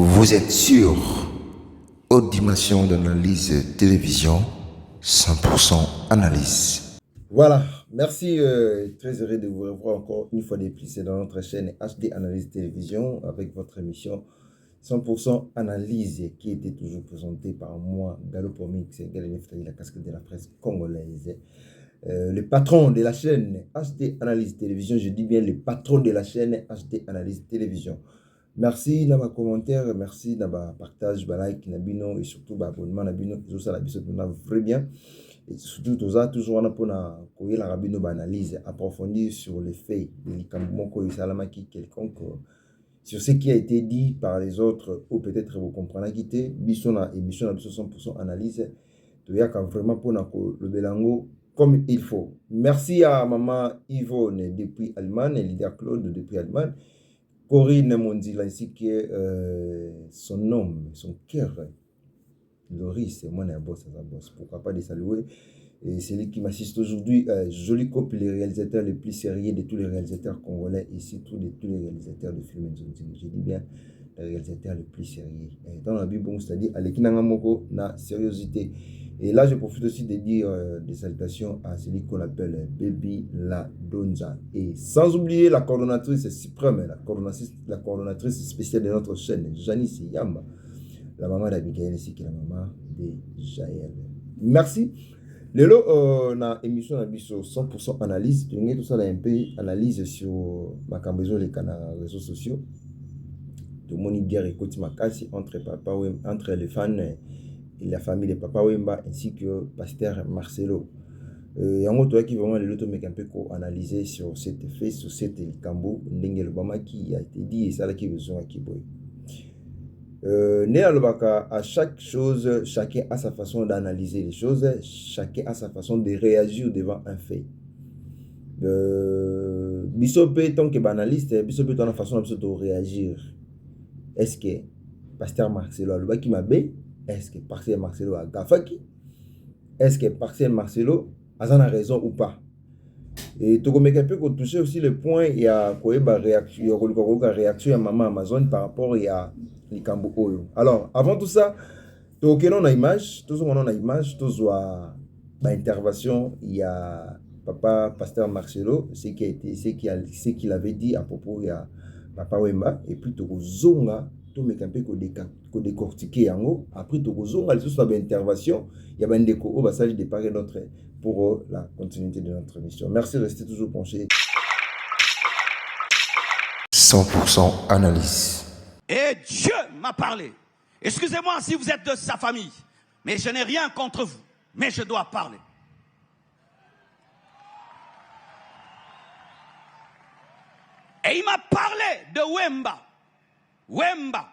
Vous êtes sur Haute Dimension d'analyse télévision, 100% analyse. Voilà, merci, très heureux de vous revoir encore une fois de plus, c'est dans notre chaîne HD Analyse Télévision avec votre émission 100% analyse qui était toujours présentée par moi, Gallo Pomix, la casquette de la presse congolaise. Le patron de la chaîne HD Analyse Télévision, je dis bien le patron de la chaîne HD Analyse Télévision. Merci dans ma commentaire, merci dans ma partage, like, nabino et surtout abonnement nabino, ça la biso très bien. Et surtout toujours on a pour la rabino analyse approfondie sur les faits de l'Ikambumoko et Salamaki quelconque sur ce qui a été dit par les autres ou peut-être vous comprenez quitté bisona et bisona 100% analyse tu y a vraiment pour le belango comme il faut. Merci à maman Yvonne depuis Allemagne et leader Claude depuis Allemagne, Corinne Mondila ainsi que son nom, son cœur, Loris, moi un boss, pourquoi pas de saluer. Et c'est lui qui m'assiste aujourd'hui, Joli Cop, les réalisateurs les plus sérieux de tous les réalisateurs congolais et surtout de tous les réalisateurs de films. Je dis bien les réalisateurs les plus sérieux. Et dans la Bible, c'est-à-dire avec na sérieuxité. Et là, je profite aussi de dire des salutations à celui qu'on appelle Baby La Donza. Et sans oublier la coordonnatrice suprême, la coordonnatrice spéciale de notre chaîne, Janice Yamba, la maman d'Abigail ainsi que la maman de Jaël. Merci. Lelo, on a émission sur 100% analyse. Tout ça, un peu analyse sur ma cambezo les réseaux sociaux. Tout le monde dit guerre et côté makasi entre les fans et la famille de Papa Wemba ainsi que pasteur Marcelo. Et en gros, qui vraiment le mec un peu analyser sur cet effet, sur cet cambo, Ndengel Obama qui a été dit et ça là qui besoin à Kiboy. À chaque chose, chacun a sa façon d'analyser les choses, chacun a sa façon de réagir devant un fait. Bissopé, tant que banaliste, Bissopé, dans la façon de réagir. Est-ce que pasteur Marcelo a le qui m'a bé? Est-ce que pasteur Marcelo a gafaki? Est-ce que pasteur Marcelo a raison ou pas? Et tu peux toucher aussi le point, il y a réaction à maman Amazon par rapport à l'Ikambo Oyo. Alors, avant tout ça, tu as image, tout on a image, tout intervention, il y a papa pasteur Marcelo, ce qu'il avait dit à propos de Papa Wemba, et puis tu zonga, tout me campé ko décortiquer yango, après tu zonga, les autres intervention, il y a un déco au passage de part et d'autre pour la continuité de notre mission. Merci de rester toujours penché. 100% analyse. Et Dieu m'a parlé. Excusez-moi si vous êtes de sa famille, mais je n'ai rien contre vous, mais je dois parler. Et il m'a parlé de Wemba. Wemba.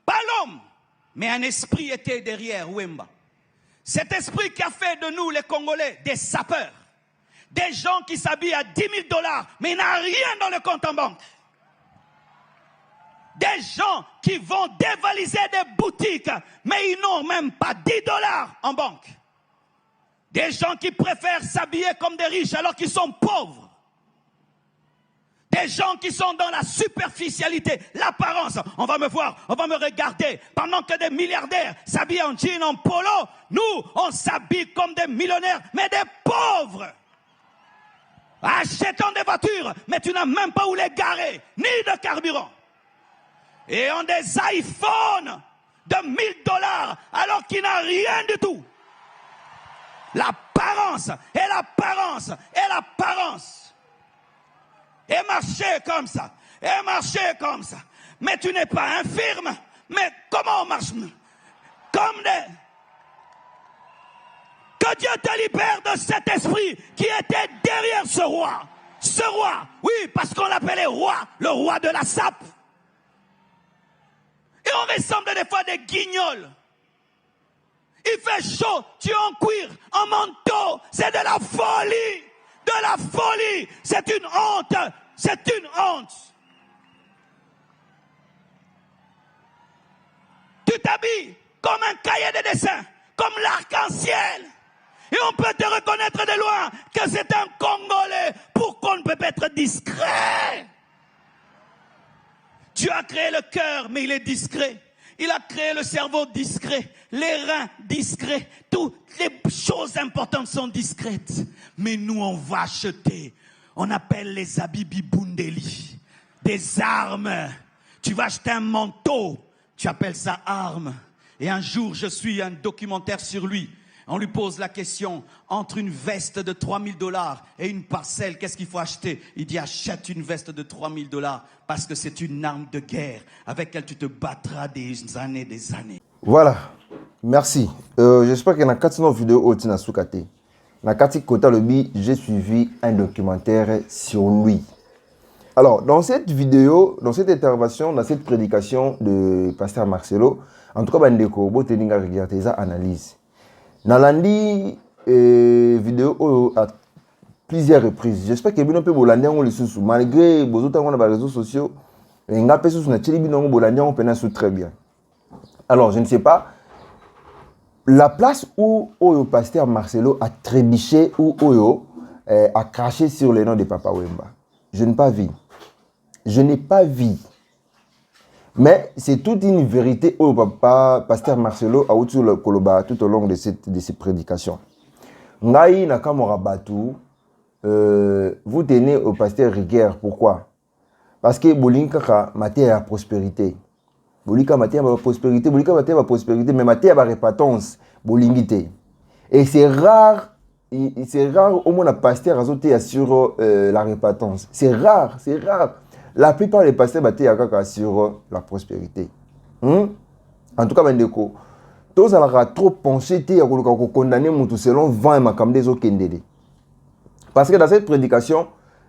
Pas l'homme, mais un esprit était derrière Wemba. Cet esprit qui a fait de nous, les Congolais, des sapeurs. Des gens qui s'habillent à 10 000 $, mais il n'a rien dans le compte en banque. Des gens qui vont dévaliser des boutiques, mais ils n'ont même pas 10 $ en banque. Des gens qui préfèrent s'habiller comme des riches alors qu'ils sont pauvres. Des gens qui sont dans la superficialité, l'apparence. On va me voir, on va me regarder. Pendant que des milliardaires s'habillent en jean, en polo, nous, on s'habille comme des millionnaires, mais des pauvres. Achetons des voitures, mais tu n'as même pas où les garer, ni de carburant. Et ont des iPhones de 1 000 $, alors qu'il n'a rien du tout. L'apparence, et l'apparence, et l'apparence. Et marcher comme ça, et marcher comme ça. Mais tu n'es pas infirme. Mais comment on marche? Comme des... Que Dieu te libère de cet esprit qui était derrière ce roi. Ce roi, oui, parce qu'on l'appelait roi, le roi de la sape. Et on ressemble des fois des guignols. Il fait chaud, tu es en cuir, en manteau. C'est de la folie. De la folie. C'est une honte. C'est une honte. Tu t'habilles comme un cahier de dessin, comme l'arc-en-ciel. Et on peut te reconnaître de loin que c'est un Congolais. Pourquoi on ne peut pas être discret? Dieu a créé le cœur, mais il est discret. Il a créé le cerveau discret, les reins discrets, toutes les choses importantes sont discrètes. Mais nous, on va acheter, on appelle les Habibi Bundeli, des armes. Tu vas acheter un manteau, tu appelles ça arme. Et un jour, je suis un documentaire sur lui. On lui pose la question, entre une veste de 3000 $ et une parcelle, qu'est-ce qu'il faut acheter? Il dit, achète une veste de 3000 $ parce que c'est une arme de guerre avec laquelle tu te battras des années. Voilà, merci. J'espère que dans 4 vidéos au Tina Soukate, dans 4 Kota Lobby, j'ai suivi un documentaire sur lui. Alors, dans cette vidéo, dans cette intervention, dans cette prédication de Pasteur Marcelo, en tout cas, Bandeko, Boteninga regarde sa analyse. Nalandi vidéo à plusieurs reprises. J'espère que vous n'avez pas les sous malgré vos autres réseaux sociaux. Les gens qui sont très bien. Alors, je ne sais pas la place où le pasteur Marcelo a trébuché ou a craché sur le nom de Papa Wemba. Je n'ai pas vu. Je n'ai pas vu. Mais c'est toute une vérité où papa pasteur Marcelo a outu le koloba tout au long de ces prédications. Ngai nakamora batu, vous tenez au pasteur rigueur. Pourquoi? Parce que bolinka maté à prospérité. Bolika maté à prospérité, bolika maté à prospérité, mais maté à répatance, bolingité. Et c'est rare au moins un pasteur azoté sur la répatance. C'est rare. La plupart des pasteurs battent sur la prospérité. En tout cas, Bandeko, tous ont trop pensé à condamner mon selon 20 makamdes au Kendele. Parce que dans cette prédication,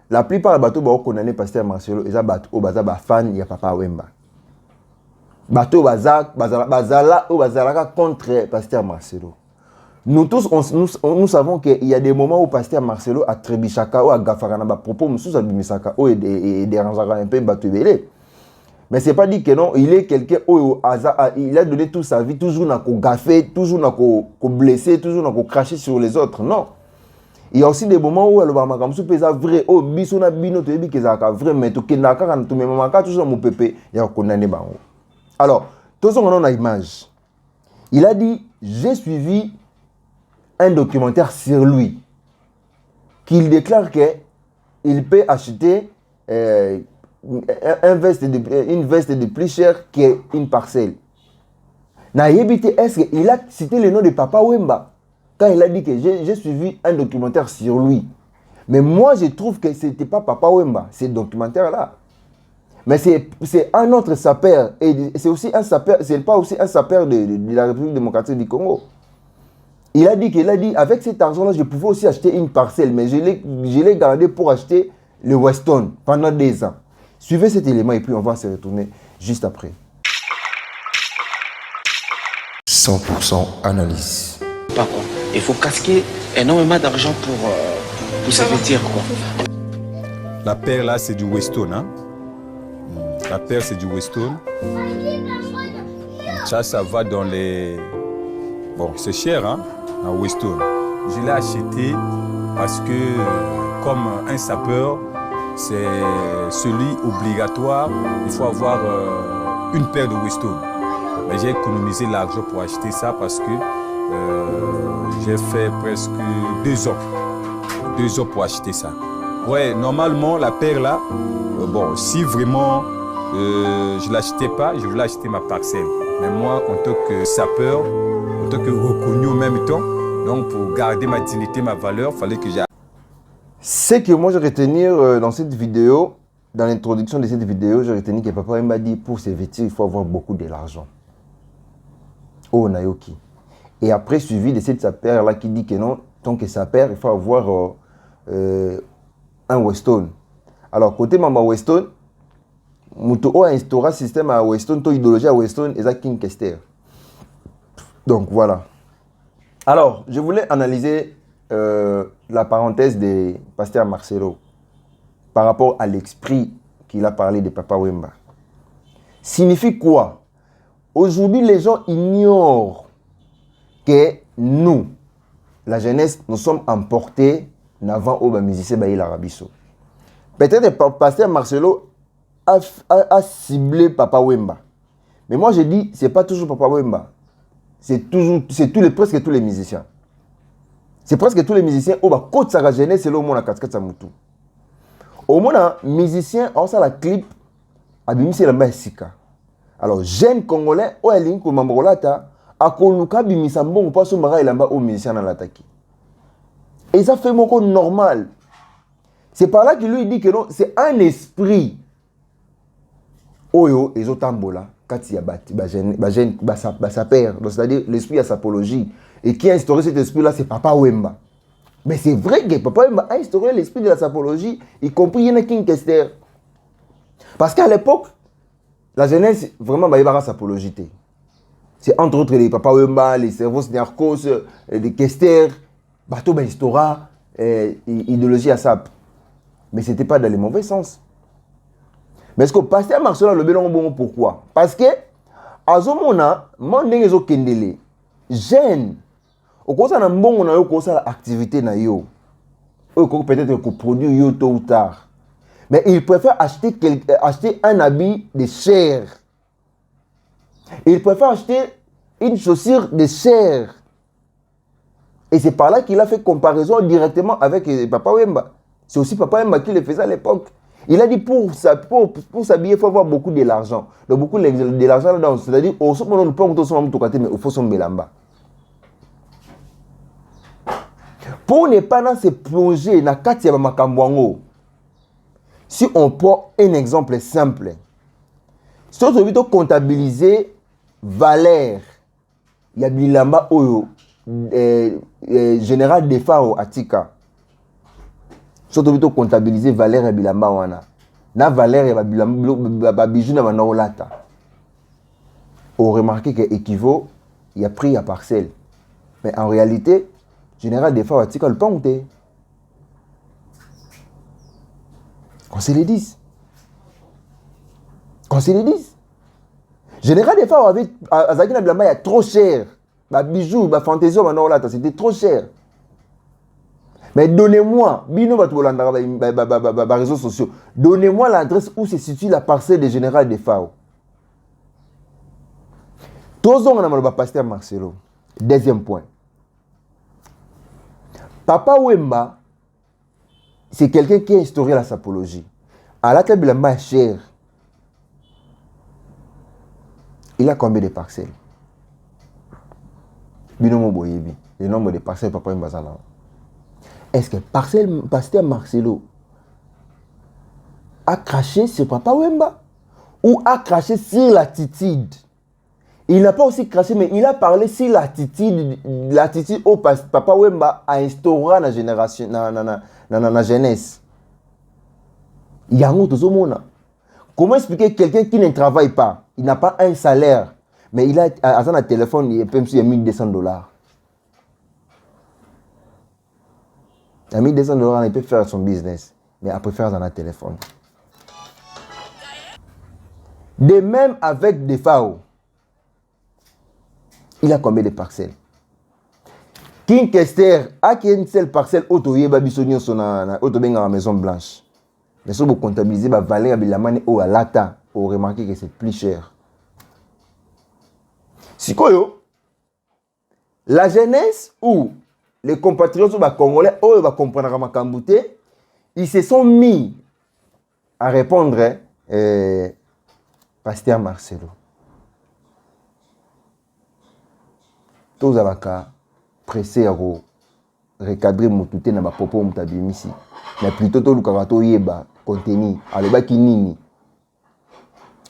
la plupart des bateaux vont condamner pasteur Marcelo et ça bat au bazar fan ya Papa Wemba. Bateau bazar bazala ou bazalaka contre pasteur Marcelo. Nous tous, nous savons qu'il y a des moments où pasteur Marcelo a trébichaka ou a gafarana ba propos mususu abimisaka ou et dérangeaka un peu batubele. Mais c'est pas dit que non, il est quelqu'un où il a donné toute sa vie toujours n'a qu'au gaffer, toujours n'a qu'au blesser, toujours n'a qu'au cracher sur les autres. Non. Il y a aussi des moments où le bamaka musu pesa vrai au bisona bino to ebi kezaka vrai mais to kenaka kan to memaka toujours mon pépé il a condamné bango. Alors, tous on a une image. Il a dit j'ai suivi un documentaire sur lui, qu'il déclare qu'il peut acheter une veste de plus cher qu'une parcelle. Est-ce qu'il a cité le nom de Papa Wemba quand il a dit que j'ai suivi un documentaire sur lui? Mais moi, je trouve que ce n'était pas Papa Wemba, ce documentaire-là. Mais c'est un autre sapeur, et c'est aussi un sapeur, c'est pas aussi un sapeur de la République démocratique du Congo. Il a dit, avec cet argent-là, je pouvais aussi acheter une parcelle, mais je l'ai gardé pour acheter le Weston pendant 2 ans. Suivez cet élément et puis on va se retourner juste après. 100% analyse. Pas quoi. Il faut casquer énormément d'argent pour se vêtir quoi. La paire là c'est du Weston hein. La paire c'est du Weston. Ça va dans les... Bon c'est cher hein. Un Weston. Je l'ai acheté parce que comme un sapeur, c'est celui obligatoire. Il faut avoir une paire de Weston. Mais j'ai économisé l'argent pour acheter ça parce que j'ai fait presque 2 ans. 2 ans pour acheter ça. Ouais, normalement la paire là, bon, si vraiment je ne l'achetais pas, je voulais acheter ma parcelle. Mais moi, en tant que sapeur, en tant que reconnu en même temps, donc pour garder ma dignité, ma valeur, il fallait que j'ai... Ce que moi je retenir dans cette vidéo, dans l'introduction de cette vidéo, je retenir que Papa m'a dit pour se vêtir, il faut avoir beaucoup de l'argent. Oh Nayoki. Et après, suivi de cette sapeur là qui dit que non, tant que sapeur, il faut avoir un Weston. Alors, côté Mama Weston, Mouto a instauré un système à Weston, ton idéologie à Weston, et ça King Kester. Donc voilà. Alors, je voulais analyser la parenthèse de Pasteur Marcelo par rapport à l'esprit qu'il a parlé de Papa Wemba. Signifie quoi? Aujourd'hui, les gens ignorent que nous, la jeunesse, nous sommes emportés avant au musicien Baïl Arabiso. Peut-être que Pasteur Marcelo a ciblé Papa Wemba. Mais moi, je dis, c'est pas toujours Papa Wemba. Presque tous les musiciens. C'est presque tous les musiciens. Oh, bah, côte sa jeunesse, c'est là au moins la casquette Samoutou. Au moins, musicien, on a la clip, abimisi la Sika. Alors, jeune Congolais, oh, elle est comme Mambrolata, a koluka bimisa mbongo pas son mara ilamba au musicien dans l'attaque. Et ça fait mon compte normal. C'est par là qu'il lui dit que non, c'est un esprit. Oyo, et Zotambola, Katia sa père, c'est-à-dire l'esprit à sapologie. Et qui a instauré cet esprit-là, c'est Papa Wemba. Mais c'est vrai que Papa Wemba a instauré l'esprit de la sapologie, y compris King Kester. Parce qu'à l'époque, la jeunesse, vraiment, il y a sapologie. C'est entre autres les Papa Wemba, les cerveaux narcos, les Kester, Bateau Histora, idéologie à sap. Mais ce n'était pas dans le mauvais sens. Mais est-ce que Pasteur Marcelo le belon bon pourquoi? Parce que azomona mandenge zo kendele jeune okosa na mbongo na yo kosa activité na yo peut-être que produire yo tôt ou tard, mais il préfère acheter un habit de chair, il préfère acheter une chaussure de chair, et c'est par là qu'il a fait comparaison directement avec Papa Wemba. C'est aussi Papa Wemba qui le faisait à l'époque. Il a dit pour s'habiller, il faut avoir beaucoup de l'argent. Donc beaucoup de l'argent là-dedans. C'est-à-dire, au moment où on peut mais il faut son belamba. Pour ne pas se plonger dans Katia Makambwango, si on prend un exemple simple, si on veut comptabiliser valeur, il y a bilamba oyo, général de Fao Atika. Surtout plutôt comptabiliser valeur et bilamba wana. Na valeur et bilamba bijou na manaolata. On remarque que équivaut, il y a prix à parcelle. Mais en réalité, général des fois, il le ponte. Qu'on se le dise. Qu'on se le dise. Général des fois, avec Azaki na bilamba, il y a trop cher. Ba bijou, ba fantaisie manaolata, c'était trop cher. Mais donnez-moi, réseaux sociaux, donnez-moi l'adresse où se situe la parcelle de général de Fao. Tous on a Pasteur Marcelo. Deuxième point. Papa Wemba, c'est quelqu'un qui a instauré la sapologie. À la table de la chère, il a combien de parcelles? Binomo Boyebi, le nombre de parcelles Papa Wemba Zana. Est-ce que Pasteur Marcelo a craché sur Papa Wemba ou a craché sur l'attitude? Il n'a pas aussi craché, mais il a parlé sur l'attitude où Papa Wemba a instauré la génération, la jeunesse. Il y a un autre monde. Comment expliquer quelqu'un qui ne travaille pas? Il n'a pas un salaire, mais il a un téléphone, il peut me 1200 $. À 1200 $, il peut faire son business, mais il préfère dans un téléphone. De même avec des FAO, il a combien de parcelles? King Kester a une seule parcelle autoyé babisonio son autobenga la Maison Blanche. Mais si vous comptabilisez la valeur de la manne au alata, vous remarquez que c'est plus cher. Si la jeunesse ou les compatriotes congolais, va comprendre ma cambouté, ils se sont mis à répondre Pasteur Marcelo. Tous les cas pressés à recadrer mon tout na popo mutabimisi. Mais plutôt tout le karato yeba contenu. Aloba ki nini?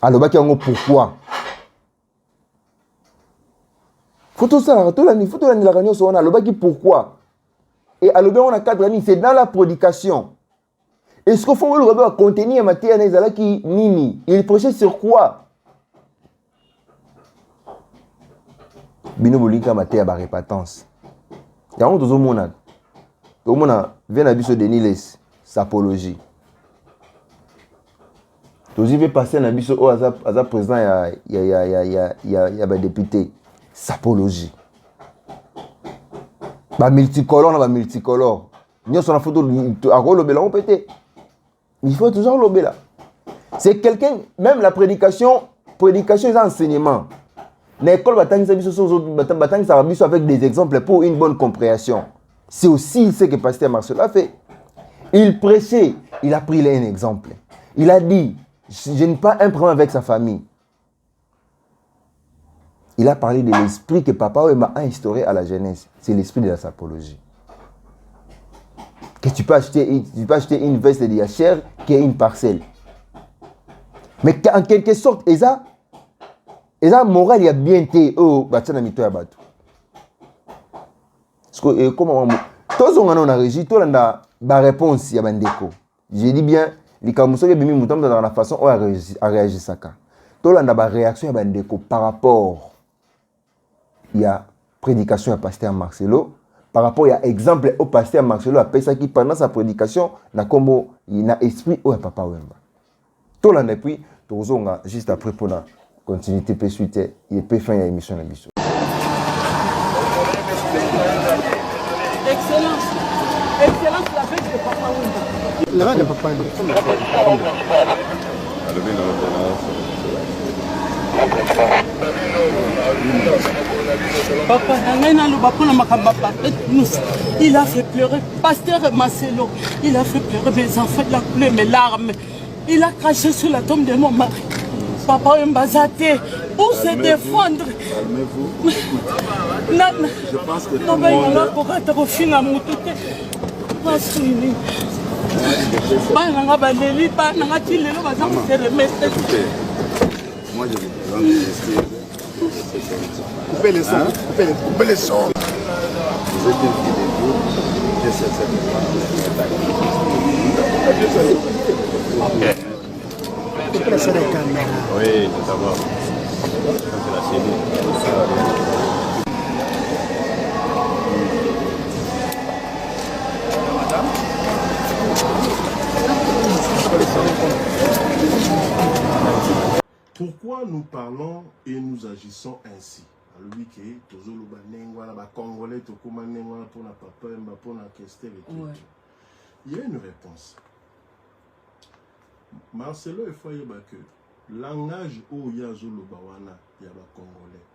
Aloba ki yango pourquoi? Faut tout ça, tout la réunion sur on aloba ki pourquoi? Et aloba on a cadre ni c'est dans la prédication. Est-ce qu'il faut le contenu en matière nezala ki nini? Il prêchait sur quoi? Bino bolinga matière ba répatance. Yango tozo mona. Tozo mona vient à biso de Niles sapologie. Tozo veut passer na biso o aza président ya ba député sapologie. Ba multicolore na ba multicolore. Nyo sona photo a rolobela on pété. Il faut toujours lobela. C'est quelqu'un, même la prédication est un enseignement. L'école va avec des exemples pour une bonne compréhension. C'est aussi ce que Pasteur Marcel a fait. Il prêchait, il a pris un exemple. Il a dit, je n'ai pas un problème avec sa famille. Il a parlé de l'esprit que Papa Wemba a instauré à la jeunesse. C'est l'esprit de la sapologie. Que tu peux acheter une veste de Yacher qui est une parcelle. Mais en quelque sorte, ça moral, il y a bien été. Oh, batina mito ya bato. Comment tous on a réagi, tout on a la réponse ya bandeko. Je dis bien, les kamuso ke bimi mutam dans la façon où a réagi saka. Tout on a la réaction ya bandeko par rapport il y a prédication à Pasteur Marcelo, par rapport il y a exemple au Pasteur Marcelo a ça qui pendant sa prédication na comme il a esprit au Papa Wemba. Tout l'an depuis tout on juste après pour la continuité peut suite il peut fin ya émission na biso. Excellence la fête de Papa Wemba. La fête de Papa Wemba. Papa, il a fait pleurer. Pasteur Marcelo, il a fait pleurer mes enfants, il a coulé mes larmes. Il a craché sur la tombe de mon mari. Papa Wemba Zate, pour se défendre. Calmez-vous. Je pense que tout le monde... Moi, je vous présente l'esprit. Coupez les sons, coupez les sons. Vous êtes une fille de Dieu, je sais cette Oui, tout d'abord. C'est la cellule. Pourquoi nous parlons et nous agissons ainsi? Lui qui est toujours le Congolais, pour la papa, pour la question. Il y a une réponse. Marcelo et Foye que langage où il y a le Bawana, il y a le Congolais.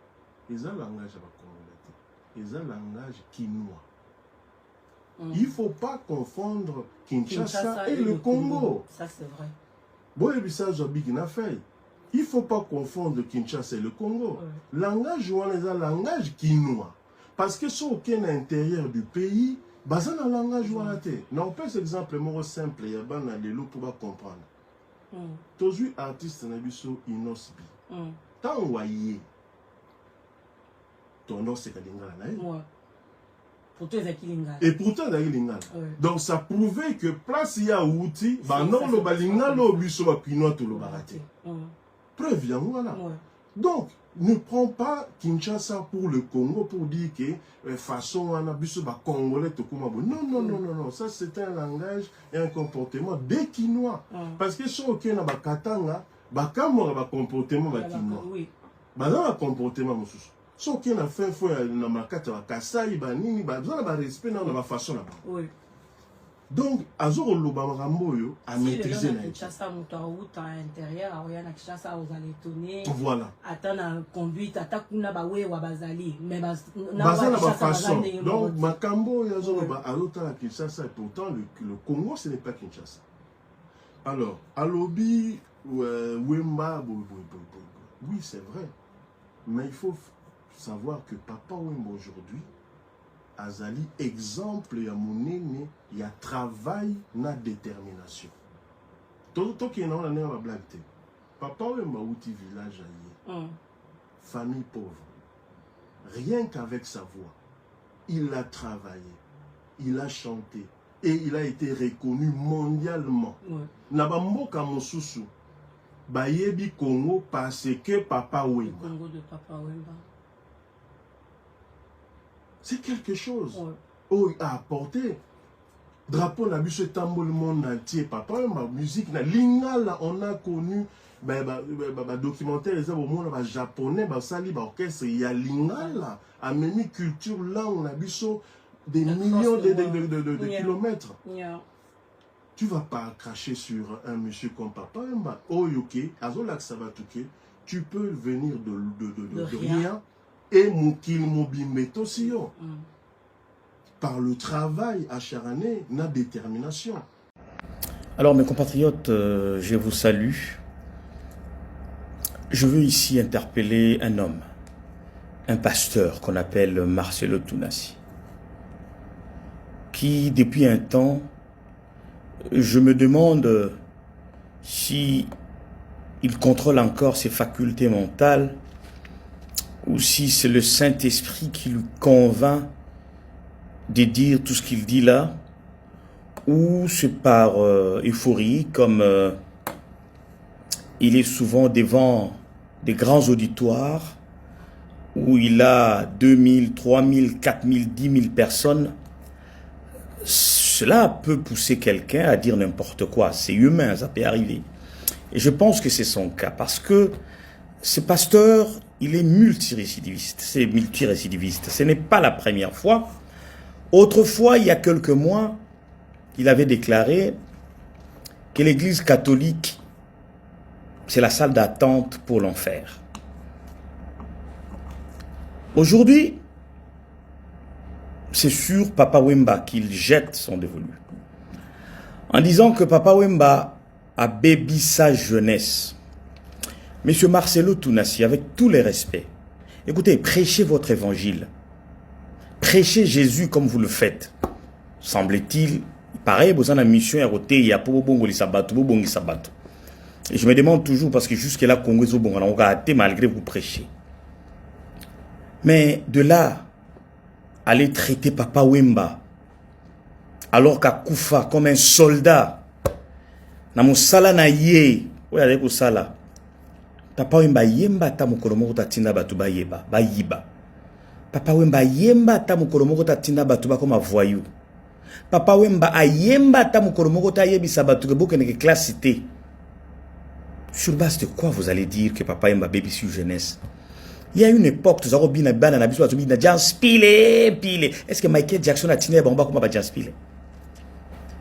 Ils ont langage Congolais. Ils ont langage quinois. Il ne faut pas confondre Kinshasa et le Congo. Ça c'est vrai. Bon, et puis ça, il ne faut pas confondre Kinshasa et le Congo. Le langage ou les langage quinois. Parce que si aucun intérieur du pays, basé dans le langage ou non, pas cet exemple simple, il y a des lots pour comprendre. Tous les artistes sont inosbi. Tant voyez, ton nom c'est Kalingala. Et pourtant, il y a Lingala. Donc ça prouvait que place il y a outil, non, le Balingala au bureau va quinois tout le baraté. Preuve, voilà. Donc, ne prends pas Kinshasa pour le Congo pour dire que façon on a besoin de Congolais tout comme non, ça c'est un langage et un comportement des Quinois. Parce que si on a Katanga, Bakamora va comportement Quinois. Dans le comportement monsieur. Si on a fait na makata wa Kasai banini ba respect dans la façon là. Donc, Azoro Lobaramboyo a maîtrisé la Kinshasa, Moutaouta, intérieur, Oriana Kinshasa, vous allez tourner. Voilà. Attends, conduite, attaque, Bawe, Wabazali. Mais Bazana ma façon. Donc, Makambo, Yazoro, Alota, Kinshasa, et pourtant, le Congo, ce n'est pas Kinshasa. Alors, Alobi, Wemba, oui, c'est vrai. Mais il faut savoir que Papa Wemba aujourd'hui, Azali, exemple, il y a monnaie, il y a travail, il y a détermination. Tout qui est dans la blague. Papa Wemba outi village famille pauvre. Rien qu'avec sa voix, il a travaillé, il a chanté et il a été reconnu mondialement. Nabamboka Mosusu, Bayebi Congo parce que Papa Wemba. Congo de Papa Wemba. C'est quelque chose. Oh, il a apporté. Drapeau n'a vu ce tambour le monde entier. Papa, ma musique, l'ingala, on a connu. Documentaire, les hommes au monde japonais, sali, orchestre, il y a l'ingala. A même culture là, on a vu des millions de kilomètres. tu vas pas cracher sur un monsieur comme Papa Wemba. Oh, ok, Azola Sabatuke, tu peux venir de rien et Moukil Mobimbeto Sio. Par le travail acharné, la détermination. Alors mes compatriotes, je vous salue. Je veux ici interpeller un homme, un pasteur qu'on appelle Marcelo Tounassi, qui depuis un temps, je me demande si il contrôle encore ses facultés mentales ou si c'est le Saint-Esprit qui lui convainc de dire tout ce qu'il dit là, ou c'est par euphorie, comme il est souvent devant des grands auditoires où il a 2000, 3000, 4000, 10 000 personnes. Cela peut pousser quelqu'un à dire n'importe quoi. C'est humain, ça peut arriver. Et je pense que c'est son cas parce que ce pasteur, il est multirécidiviste. C'est multirécidiviste. Ce n'est pas la première fois. Autrefois, il y a quelques mois, il avait déclaré que l'Église catholique, c'est la salle d'attente pour l'enfer. Aujourd'hui, c'est sur Papa Wemba qu'il jette son dévolu. En disant que Papa Wemba a bébi sa jeunesse. Monsieur Marcelo Tounassi, avec tous les respects, écoutez, prêchez votre évangile. Prêchez Jésus comme vous le faites. Semble-t-il, pareil, vous avez une mission à côté, il y a pour bon sabbat. Et je me demande toujours, parce que jusque-là, Congo est bon, on a hâté malgré vous prêchez. Mais de là, aller traiter Papa Wemba, alors qu'à Koufa, comme un soldat, na musala na ye, oui, avec musala, Papa Wemba yemba ta mukolomo ta tinda batu ba yeba, ba yiba. Papa Wemba yemba ta mukolomo ta tinda batu ba comme voyou. Papa Wemba ayemba ta mukolomo ta yebi sabatu ke boke ne classe cité. Sur base de quoi vous allez dire que Papa Wemba bébi sur jeunesse? Il y a une époque, tu as dit que Bana Nabiso a dit que pile. Est-ce que Michael Jackson a tenu Bamba comme Baba Pile?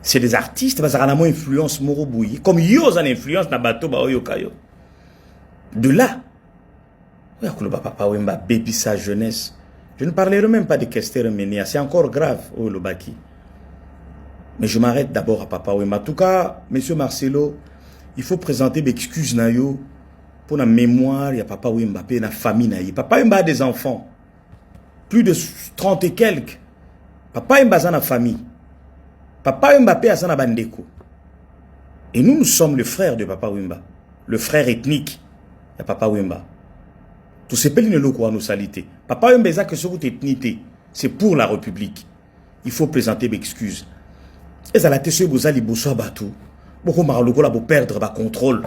C'est des artistes, parce qu'ils ont une influence morobouille. Comme ils ont une influence dans le bateau, de là, Papa Wemba bébi sa jeunesse. Je ne parlerai même pas de Kester Menia, c'est encore grave, oh le Baki. Mais je m'arrête d'abord à Papa Wemba. En tout cas, monsieur Marcelo, il faut présenter des excuses nayo pour la mémoire, il y a Papa Wemba, et la famille naïe. Papa Wemba a des enfants, plus de 30 et quelques. Papa Wemba a une famille. Papa Wemba a une bandeko. Et nous sommes le frère de Papa Wemba, le frère ethnique de Papa Wemba. Tout ce pays ne le croit nous salité. Papa Wemba a que ce que ethnicité, c'est pour la République. Il faut présenter des excuses. Et ça l'a été sur Bozali Bosso Batou. Beaucoup de perdre le contrôle.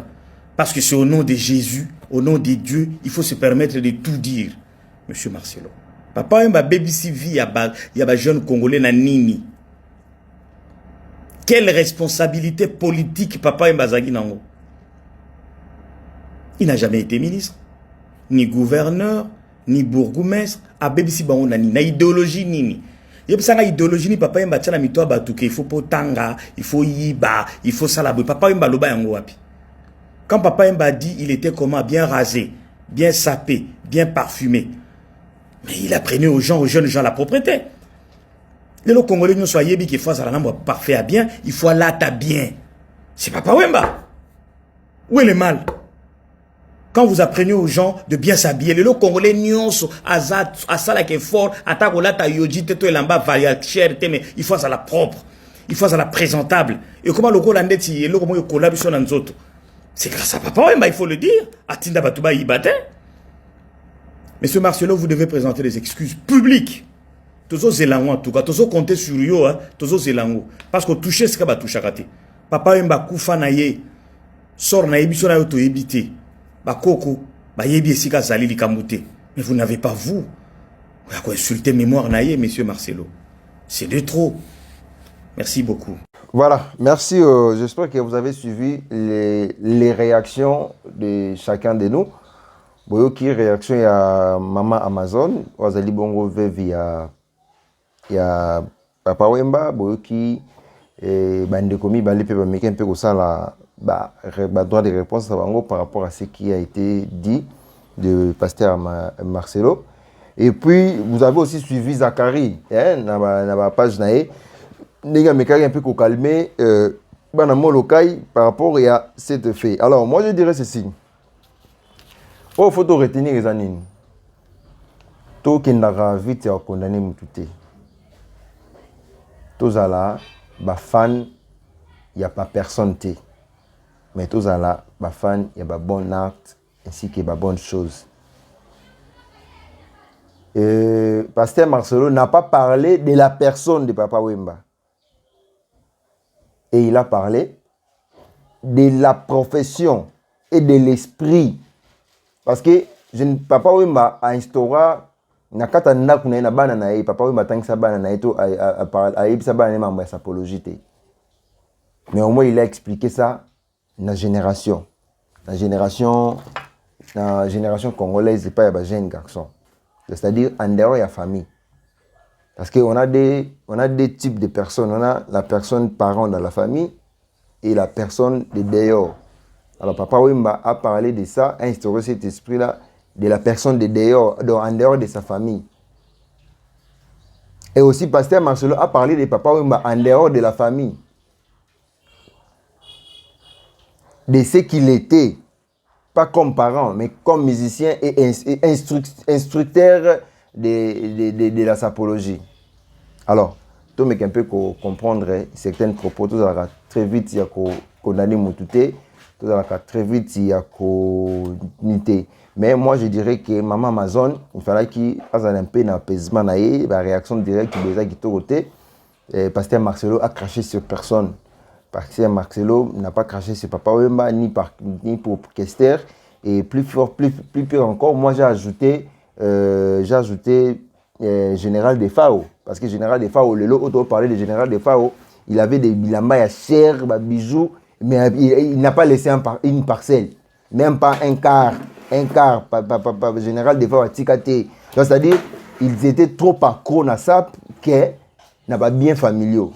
Parce que c'est au nom de Jésus, au nom de Dieu, il faut se permettre de tout dire. Monsieur Marcelo. Papa Wemba baby CV, il y a jeune Congolais na nini. Quelle responsabilité politique Papa Wemba zagi nango? Il n'a jamais été ministre, ni gouverneur, ni bourgmestre. A baby si bango nani, na idéologie nini. Il y a une idéologie ni Papa Wemba tchana mitoa batuke, il faut potanga, il faut yiba, il faut salabou. Papa Wemba loba yango wapi. Quand Papa Wemba dit il était comment? Bien rasé, bien sapé, bien parfumé. Mais il apprenait aux jeunes gens la propreté. Les Congolais nous soyez bien qu'il faut ça parfait à bien, il faut aller à bien. C'est Papa Wemba. Où est le mal? Quand vous apprenez aux gens de bien s'habiller, les Congolais nyonso azat asala qui est fort, atakola ta yoji teto elamba varia cher mais il faut ça la propre, il faut ça la présentable. Et comment le Colandeti et le comment il collabore sur nous c'est grâce à Papa Wemba, il faut le dire. Atinda Batouba Ibate. Monsieur Marcelo, vous devez présenter des excuses publiques. Tozo Zelango en tout cas. Tozo compter sur yo, Tozo Zelango. Parce que toucher ce qu'il va toucher à côté. Papa Wemba Koufa Naye. Sort Naye Biso Naye to Ebite. Bakoko. Ba Yebi Esika Zali Likamute. Mais vous n'avez pas vous. Vous avez insulté mémoire Naye, monsieur Marcelo. C'est de trop. Merci beaucoup. Voilà, merci. J'espère que vous avez suivi les réactions de chacun de nous. Boyoki réaction à Maman Amazon, Wazali Bongo via Papa Wemba, Boyoki et bandekomi bali pe bameki un peu comme ça la droit de réponse par rapport à ce qui a été dit de pasteur Marcelo. Et puis vous avez aussi suivi Zachary na ba page nae nega mekari un peu ko calmer bana molokai par rapport à cet fait. Alors moi je dirais ceci. Oh, faut retenir les anines. To kendaka vite ya condamner mutute. Tozala ba fan y a pas personne té. Mais tozala ba fan y a ba bon acte ainsi que ba bonne chose. Pasteur Marcelo n'a pas parlé de la personne de Papa Wemba. Et il a parlé de la profession et de l'esprit. Parce que Papa Wemba a instauré nakata ndaku na bana na ye Papa Wemba tangisa bana na eto a yebisa bana na mambo ya sapologie. Mais au moins il a expliqué ça na génération congolaise et pas ya ba jeune garçon. C'est-à-dire en dehors de la famille. Parce qu'on a des types de personnes. On a la personne parent dans la famille et la personne de dehors. Alors Papa Wemba a parlé de ça, a instauré cet esprit-là de la personne de dehors, en dehors de sa famille. Et aussi Pasteur Marcelo a parlé de Papa Wemba en dehors de la famille. De ce qu'il était. Pas comme parent, mais comme musicien et instructeur de la sapologie. Alors, tout le monde peut comprendre certains propos, tout ça très vite, il y a condamné Moutouté, tout ça très vite, il y a unité. Mais moi, je dirais que Maman Amazon, il fallait qu'il y ait un peu d'apaisement, la réaction directe déjà qui côté. Pasteur Marcelo a craché sur personne. Pasteur Marcelo n'a pas craché sur Papa Wemba ni pour Kester. Et plus pire encore, moi j'ai ajouté Général de Fao. Parce que Général de Fao, le lot où parlait de Général de Fao, il avait des bilamba à chair, bijoux, mais il n'a pas laissé une parcelle. Même pas un quart. Général de Fao a tikate. C'est-à-dire, ils étaient trop accros à ça que n'a pas bien familiaux.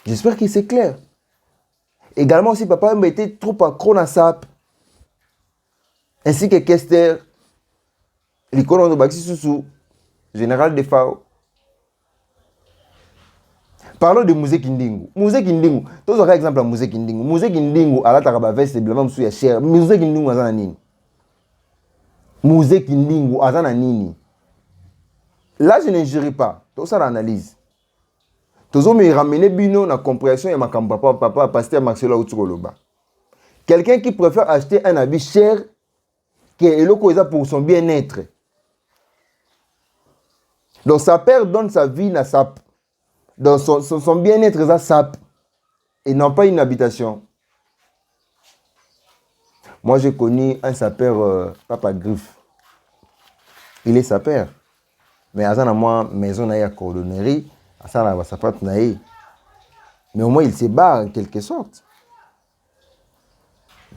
J'espère que c'est clair. Également aussi, Papa Wemba était trop accro à ça. Ainsi que Kester, l'icône de Baxi Soussou, Général de Fao. Parlons de Mouzé Kindingu. Mouzé Kindingu, tous autres exemples à Mouzé Kindingu. Mouzé Kindingu, à la Tarabavès, c'est blanc sous ya cher. Mouzé Kindingu, à Zananini. Mouzé Kindingu, à Zananini. Là, je ne jury pas. Tout ça, l'analyse. Tous me ramener bino na compréhension et ma papa, Pasteur Marcelo Outsukoloba. Quelqu'un qui préfère acheter un habit cher que pour son bien-être. Donc sa père donne sa vie à SAP. Donc son bien-être à SAP. Et non pas une habitation. Moi j'ai connu un sapeur, Papa Griffe. Il est sapeur. Mais à ça, moi, maison à cordonnerie, à ça, va sapeur naïe. Mais au moins il se bat en quelque sorte.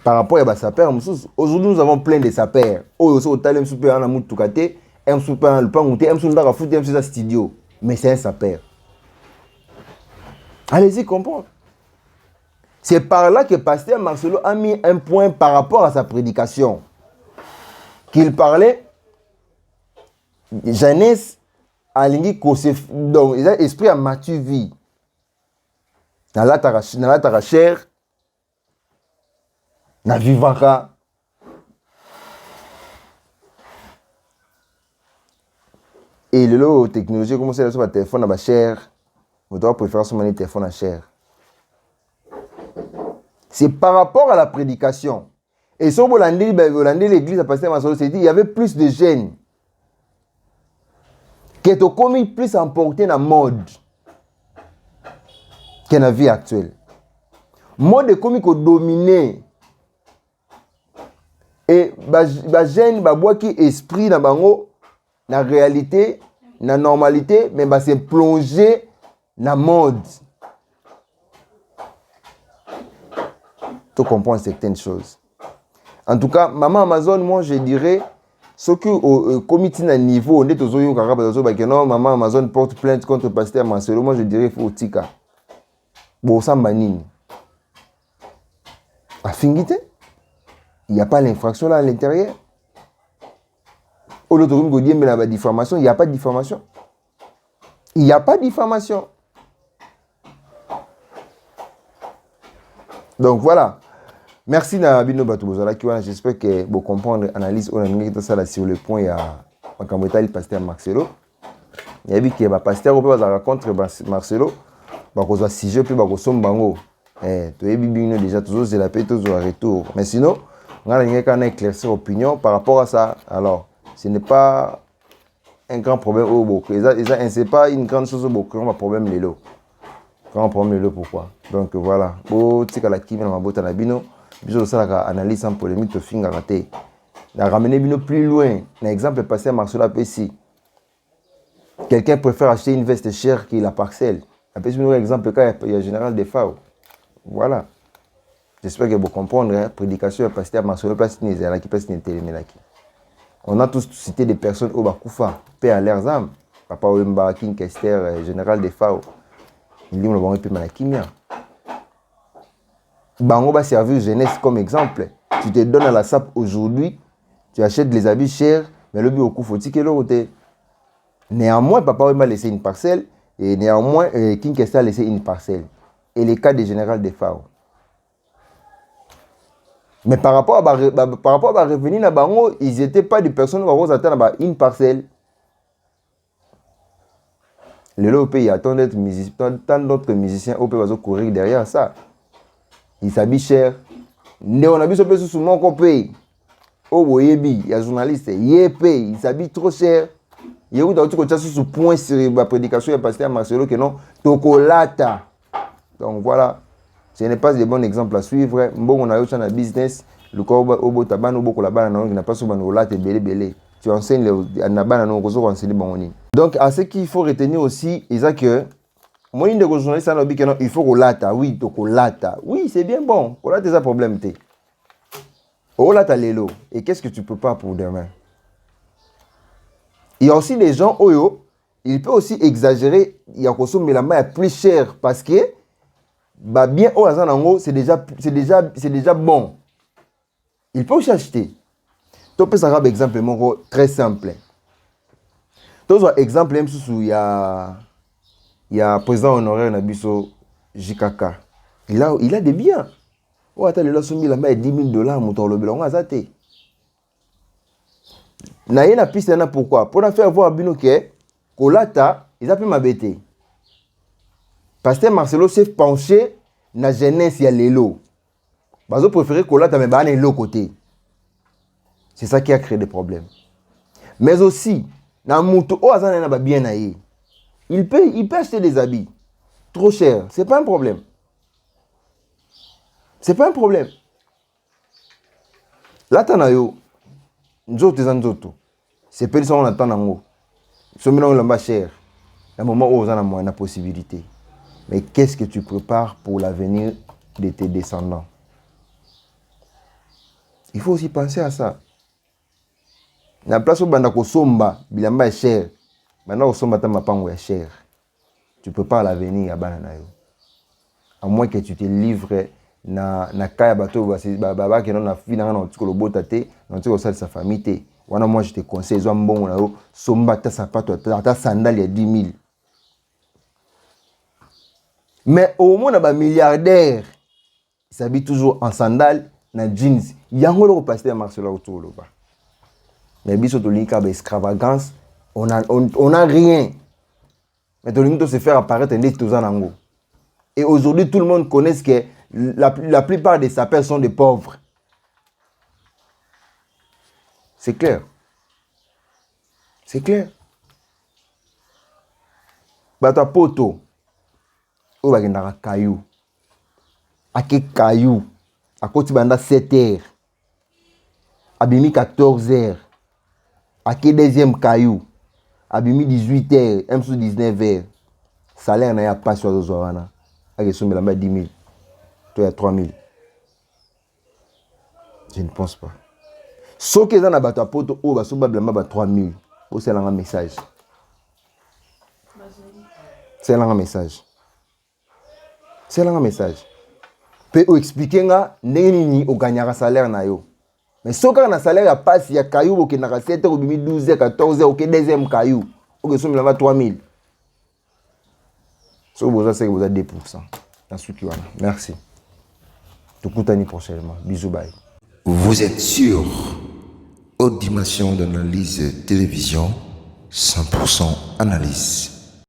Par rapport à sapeur, aujourd'hui nous avons plein de sapeurs. Au talent super en amour tout côté, un super en le pan goûter, un super à foutre, un super studio. Mais c'est un sapeur. Allez-y comprendre. C'est par là que Pasteur Marcelo a mis un point par rapport à sa prédication. Qu'il parlait jeunesse à l'ingé donc esprit à mature vie. Dans la chair. Na vivaka et le technologie comment c'est sur le téléphone à cher on doit préférer sur mon téléphone à cher. C'est par rapport à la prédication et sur l'église à Pasteur Marcelo s'est dit il y avait plus de jeunes qui étaient commis plus emportés dans la mode que dans la vie actuelle. Mode est commis qu'on dominé. Et les jeunes qui esprit dans bango la réalité, la normalité, mais se plonger dans la mode. Tu comprends certaines choses. En tout cas, Maman Amazon, moi je dirais, ce que au comité à niveau, on est aux non, Maman Amazon porte plainte contre Pasteur Marcelo, moi je dirais qu'il faut tika. Bon, ça manine. Affinité. Il n'y a pas l'infraction là à l'intérieur. Au l'autre room, il y a diffamation. Il n'y a pas de diffamation. Il n'y a pas de diffamation. Donc voilà. Merci Nabino Batubozala. J'espère que vous comprenez l'analyse sur le point. Il y a le pasteur Marcelo. Il y a vu que le pasteur au rencontre Marcelo. Il y a un sujet puis il y a un déjà toujours c'est la paix toujours à retour. Mais sinon, on a éclairci opinion par rapport à ça. Alors, ce n'est pas un grand problème au Boko. C'est pas une grande chose au Boko. On a un problème les lots. Grand problème les lots pourquoi? Donc voilà. Bon, tu sais que la qui vient dans ma botte à la bino. Bisous ça la analyse en polémique de fin raté. La ramener bino plus loin. Un exemple passé à Marcelo ici. Quelqu'un préfère acheter une veste chère que la parcelle. Après, un exemple, quand il y a général des FAO. Voilà. J'espère que vous comprenez. Hein? Prédication est passée à Marcelo Place Nizela qui passe Nétéléménaki. On a tous cité des personnes au Bakoufa, paix à leurs âmes. Papa Wemba, King Kester, général des FAO. Il dit on va paix Malakimia. Bango va servir jeunesse comme exemple. Tu te donnes à la SAP aujourd'hui, tu achètes les habits chers, mais le but faut-il que l'autre. Néanmoins, Papa Wemba a laissé une parcelle. Et néanmoins, King Kester a laissé une parcelle. Et les cas des général des FAO. Mais par rapport à revenir à Bango, ils n'étaient pas des personnes qui vont attendre une parcelle. Le pays, il y a tant d'autres musiciens au pays qui vont courir derrière ça. Ils s'habillent cher. On a vu ce peu sous mon pays. Oh, il y a un journaliste, il s'habille trop cher. Il y a eu ce point sur la prédication du pasteur Marcelo que non, Tokolata. Donc voilà, ce n'est pas des bons exemples à suivre. Bon, on a eu un business, le corps au tabac, au beaucoup là-bas, on n'a pas souvent de latte belé. Tu enseignes les anabana, on enseigner bon. Donc, à ce qu'il faut retenir aussi, c'est que moi, une des journalistes, il faut Kolata. Oui, Tokolata. Oui, c'est bien bon. Kolata, c'est un problème. Kolata, l'élo. Et qu'est-ce que tu peux pas pour demain? Il y a aussi des gens, il peut aussi exagérer, il y a consommer la main plus cher parce que bien c'est déjà bon. Il peut aussi acheter. Tu peux savoir exemple très simple. Tu as exemple même il y a président honoraire Nabiso JKK. Il a des biens. Attends, il a soumis la main $10 000 mon le blanc azate. Na piste na pourquoi pour faire voir bino que Kolata ils a pu m'abêter. Pasteur Marcelo s'est penché na jeunesse ya lelo. Bazo préféré Kolata mais ba na l'autre côté. C'est ça qui a créé des problèmes. Mais aussi na muto o azana na ba bien na ye. Il peut acheter des habits trop chers, c'est pas un problème. C'est pas un problème. Là tanayo nzoto. C'est pas ça on attend en haut. Ce moment là cher. Le moment où on a moins de possibilités. Mais qu'est-ce que tu prépares pour l'avenir de tes descendants? Il faut aussi penser à ça. La place où bandako somba, bilamba est cher. Maintenant somba ta mapango est cher. Tu peux pas l'avenir à bananayo. À moins que tu te livres na kaya bato baba qui non na fille na ntiko lo botate, ntiko ça de sa famille té. Moi je te conseille zo mbongo na yo somba ta sapato ta sandale ya 10 000. Mais au moins na ba milliardaire, il s'habille toujours en sandales, na jeans. Yango le pasteur Marcelo autour là-bas. Mais biso to linka ba extravagance, on a rien. Mais to linka se faire apparaître des tozanango. Et aujourd'hui tout le monde connaît que la plupart des sapeurs sont des pauvres. C'est clair. C'est clair. Bata poto. O bagenda caillou. Ake caillou. A koti banda 7h. Abimi 14h. Ake deuxième caillou. Abimi 18h. M sous 19h. Salaire na ya pas sur les owana. Ake somme la 10 000. Toi ya 3 000. Je ne pense pas. Ce que dans la bata poto o ba so ba 3 000. O c'est un message. C'est un message. C'est là un message. Peut expliquer nga nini au gagnera salaire na yo. Mais si on a un salaire à passe, il y a caillou qui n'a 7 ou 12 14 ou 2e caillou. Ou que somme là 3000. Si vous avez 2%. Merci. Tout l'année prochainement. Bisous, bye. Vous êtes sur Haute Dimension d'analyse télévision, 100% analyse.